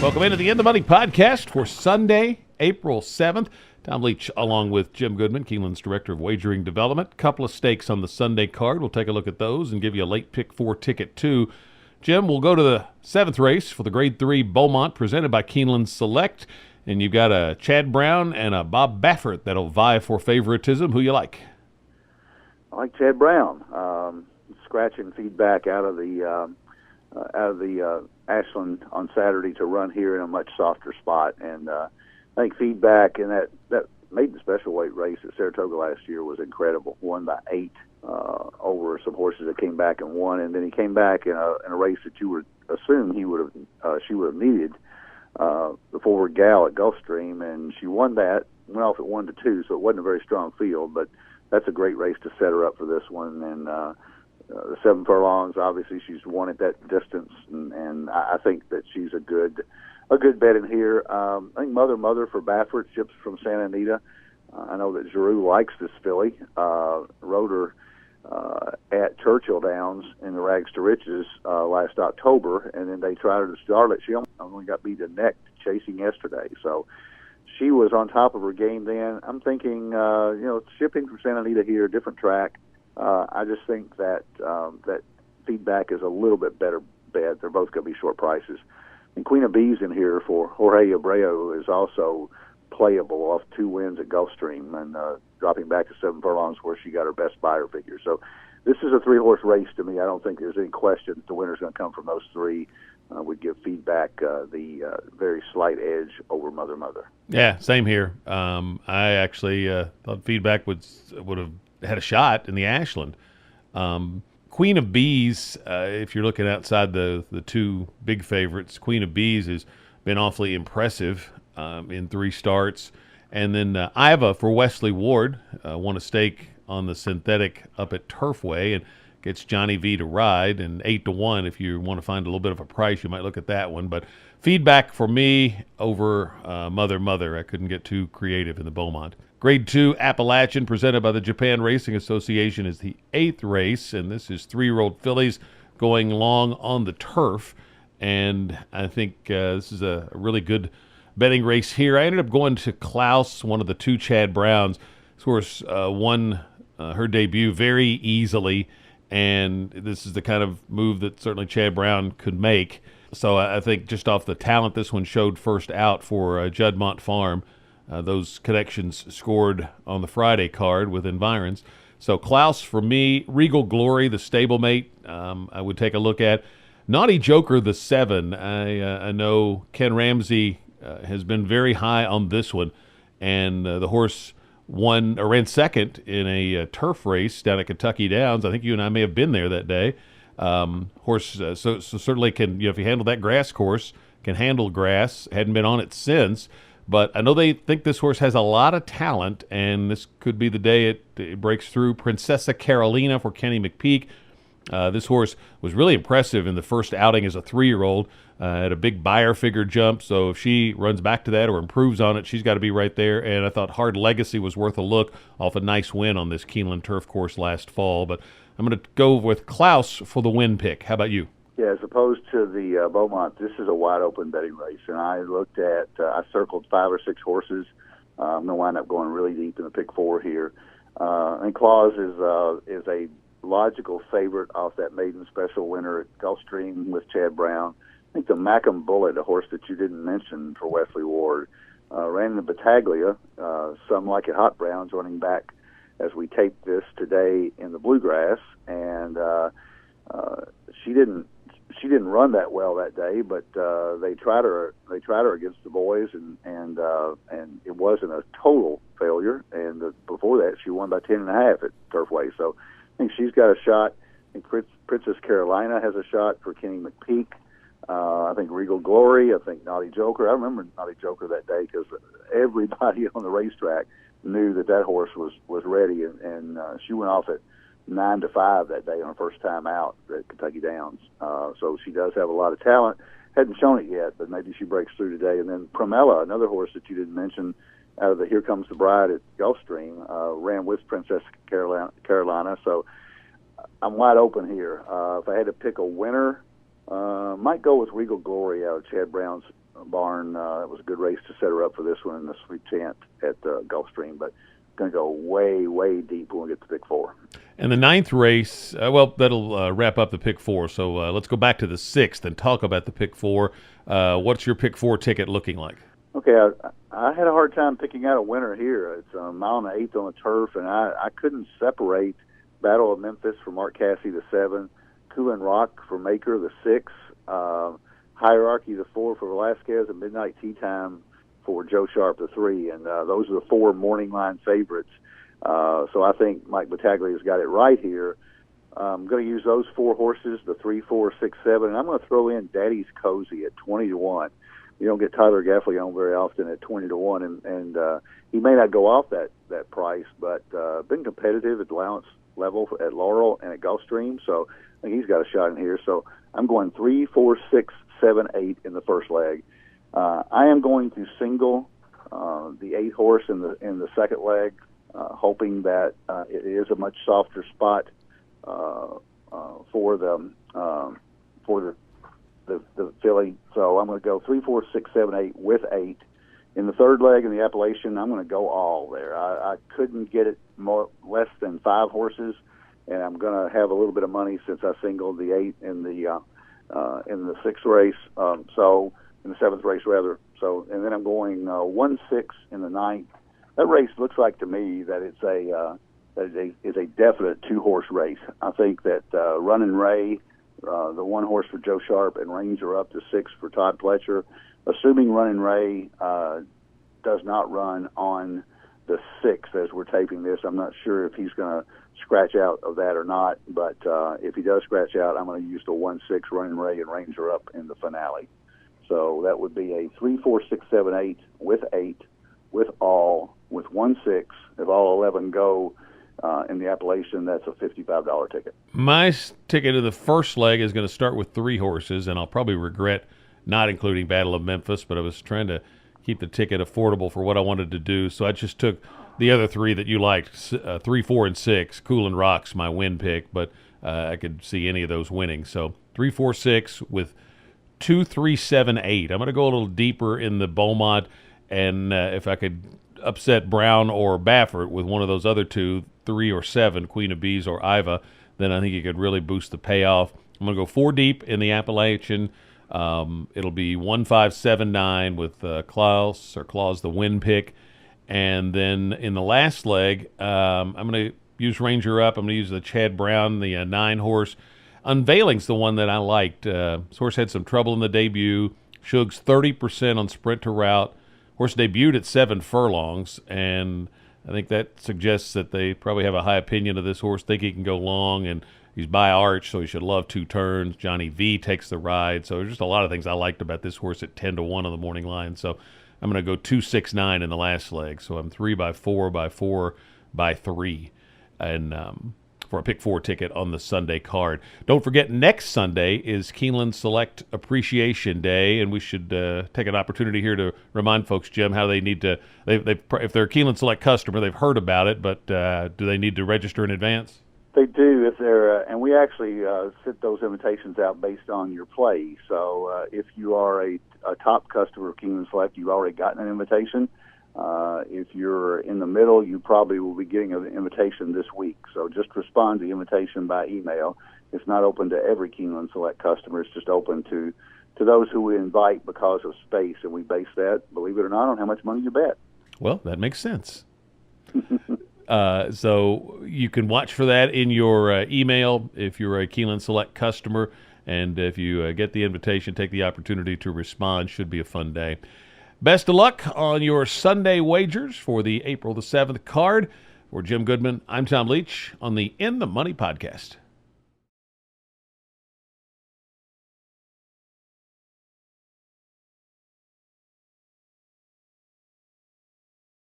Welcome into the In the Money podcast for Sunday, April 7th. Tom Leach along with Jim Goodman, Keeneland's Director of Wagering Development. Couple of stakes on the Sunday card. We'll take a look at those and give you a late pick 4 ticket too. Jim, we'll go to the 7th race for the Grade 3 Beaumont presented by Keeneland Select. And you've got a Chad Brown and a Bob Baffert that'll vie for favoritism. Who you like? I like Chad Brown. Scratching feedback out of the Ashland on Saturday to run here in a much softer spot, and I think feedback in that maiden special weight race at Saratoga last year was incredible. Won by 8 over some horses that came back and won, and then he came back in a race that you would assume she would have needed, the Forward Gal at Gulfstream, and she won that. Went off at 1-2, so it wasn't a very strong field, but that's a great race to set her up for this one. And the 7 furlongs, obviously she's won at that distance, and I think that she's a good bet in here. I think Mother for Baffert, ships from Santa Anita. I know that Giroux likes this filly. Rode her at Churchill Downs in the Rags to Riches last October, and then they tried her to Charlotte. She only got beat a neck chasing yesterday, so she was on top of her game then. I'm thinking, shipping from Santa Anita here, different track. I just think that that feedback is a little bit better bet. They're both going to be short prices. And Queen of Bees in here for Jorge Abreu is also playable off 2 wins at Gulfstream and dropping back to 7 furlongs where she got her best buyer figure. So this is a 3-horse race to me. I don't think there's any question that the winner's going to come from those 3. Would give feedback the very slight edge over Mother. Yeah, same here. I actually thought feedback would have had a shot in the Ashland. Queen of Bees, if you're looking outside the 2 big favorites, Queen of Bees has been awfully impressive in 3 starts. And then Iva for Wesley Ward won a stake on the synthetic up at Turfway and gets Johnny V to ride, and 8-1. If you want to find a little bit of a price, you might look at that one. But feedback for me over Mother. I couldn't get too creative in the Beaumont. Grade 2 Appalachian presented by the Japan Racing Association is the 8th race, and this is 3-year-old fillies going long on the turf. And I think this is a really good betting race here. I ended up going to Klaus, one of the 2 Chad Browns. This horse won her debut very easily, and this is the kind of move that certainly Chad Brown could make. So I think just off the talent, this one showed first out for Juddmont Farm. Those connections scored on the Friday card with environs. So Klaus for me, Regal Glory, the stablemate, I would take a look at. Naughty Joker, the 7. I know Ken Ramsey has been very high on this one, and the horse ran second in a turf race down at Kentucky Downs. I think you and I may have been there that day. Horse so certainly can, if you handle that grass course, can handle grass. Hadn't been on it since, but I know they think this horse has a lot of talent, and this could be the day it breaks through. Princessa Carolina for Kenny McPeak. This horse was really impressive in the first outing as a 3-year-old. Had a big buyer figure jump, so if she runs back to that or improves on it, she's got to be right there. And I thought Hard Legacy was worth a look off a nice win on this Keeneland turf course last fall. But I'm going to go with Klaus for the win pick. How about you? Yeah, as opposed to the Beaumont, this is a wide-open betting race. And I looked at, I circled 5 or 6 horses. I'm going to wind up going really deep in the pick 4 here. And Klaus is a logical favorite off that maiden special winner at Gulfstream with Chad Brown. I think the Macam Bullet, a horse that you didn't mention for Wesley Ward, ran in the Battaglia. Some like it hot brown, joining back as we tape this today in the Bluegrass, and she didn't run that well that day, but they tried her against the boys, and it wasn't a total failure. And before that, she won by 10.5 at Turfway. So I think she's got a shot. I think Princess Carolina has a shot for Kenny McPeak. I think Regal Glory. I think Naughty Joker. I remember Naughty Joker that day because everybody on the racetrack knew that horse was ready, and she went off at 9-5 that day on her first time out at Kentucky Downs. So she does have a lot of talent. Hadn't shown it yet, but maybe she breaks through today. And then Primella, another horse that you didn't mention, out of the Here Comes the Bride at Gulfstream, ran with Princess Carolina. So I'm wide open here. If I had to pick a winner, might go with Regal Glory out of Chad Brown's barn. It was a good race to set her up for this one in the Sweet Chant at Gulfstream, but going to go way, way deep when we get to pick 4. And the 9th race, that'll wrap up the pick 4. So let's go back to the 6th and talk about the pick 4. What's your pick 4 ticket looking like? Okay, I had a hard time picking out a winner here. It's a mile and an eighth on the turf, and I couldn't separate Battle of Memphis for Mark Cassidy, the 7, Keeneland Rock for Maker, the 6, Hierarchy, the 4 for Velasquez, and Midnight Tea Time for Joe Sharp, the 3. And those are the 4 morning line favorites. So I think Mike Battaglia's got it right here. I'm going to use those 4 horses, the 3, 4, 6, 7, and I'm going to throw in Daddy's Cozy at 20-1. You don't get Tyler Gaffley on very often at 20-1, and he may not go off that price, but been competitive at the allowance level at Laurel and at Gulfstream, so I think he's got a shot in here. So I'm going 3, 4, 6, 7, 8 in the first leg. I am going to single the 8 horse in the second leg, hoping that it is a much softer spot for the filly. So I'm going to go 3, 4, 6, 7, 8 with 8. In the third leg in the Appalachian, I'm going to go all there. I couldn't get it less than 5 horses, and I'm going to have a little bit of money since I singled the 8 in the 6th race. So in the 7th race rather. So and then I'm going 1, 6 in the 9th. That race looks like to me that it's a definite 2-horse race. I think that Runnin' Ray, the 1 horse for Joe Sharp, and Ranger up to 6 for Todd Pletcher. Assuming Runnin' Ray does not run on the 6th as we're taping this, I'm not sure if he's going to scratch out of that or not. But if he does scratch out, I'm going to use the 1, 6 Runnin' Ray and Ranger up in the finale. So that would be a 3, 4, 6, 7, 8 with 8 with all with 1, 6. If all 11 go in the Appalachian, that's a $55 ticket. My ticket in the first leg is going to start with 3 horses, and I'll probably regret not including Battle of Memphis, but I was trying to keep the ticket affordable for what I wanted to do, so I just took the other 3 that you liked, 3, 4, and 6. Keeneland Rock's my win pick, but I could see any of those winning. So 3, 4, 6 with 2, 3, 7, 8. I'm going to go a little deeper in the Beaumont, and if I could upset Brown or Baffert with one of those other 2, 3 or 7, Queen of Bees or Iva, then I think it could really boost the payoff. I'm going to go 4 deep in the Appalachian. It'll be 1, 5, 7, 9 with Claus the win pick. And then in the last leg, I'm going to use Ranger up. I'm going to use the Chad Brown, the 9 horse. Unveiling's the one that I liked. This horse had some trouble in the debut. Shug's 30% on sprint to route. Horse debuted at 7 furlongs, and I think that suggests that they probably have a high opinion of this horse, think he can go long, and he's by Arch, so he should love 2 turns. Johnny V takes the ride. So there's just a lot of things I liked about this horse at 10-1 on the morning line. So I'm going to go 2, 6, 9 in the last leg. So I'm 3 by 4 by 4 by 3. And for a pick 4 ticket on the Sunday card. Don't forget, next Sunday is Keeneland Select Appreciation Day, and we should take an opportunity here to remind folks, Jim, how they need to, if they're a Keeneland Select customer, they've heard about it, but do they need to register in advance? They do, if they're, and we actually sent those invitations out based on your play. So if you are a top customer of Keeneland Select, you've already gotten an invitation. If you're in the middle, you probably will be getting an invitation this week. So just respond to the invitation by email. It's not open to every Keeneland Select customer. It's just open to those who we invite because of space, and we base that, believe it or not, on how much money you bet. Well, that makes sense. So you can watch for that in your email if you're a Keeneland Select customer, and if you get the invitation, take the opportunity to respond. Should be a fun day. Best of luck on your Sunday wagers for the April the 7th card. For Jim Goodman, I'm Tom Leach on the In the Money podcast.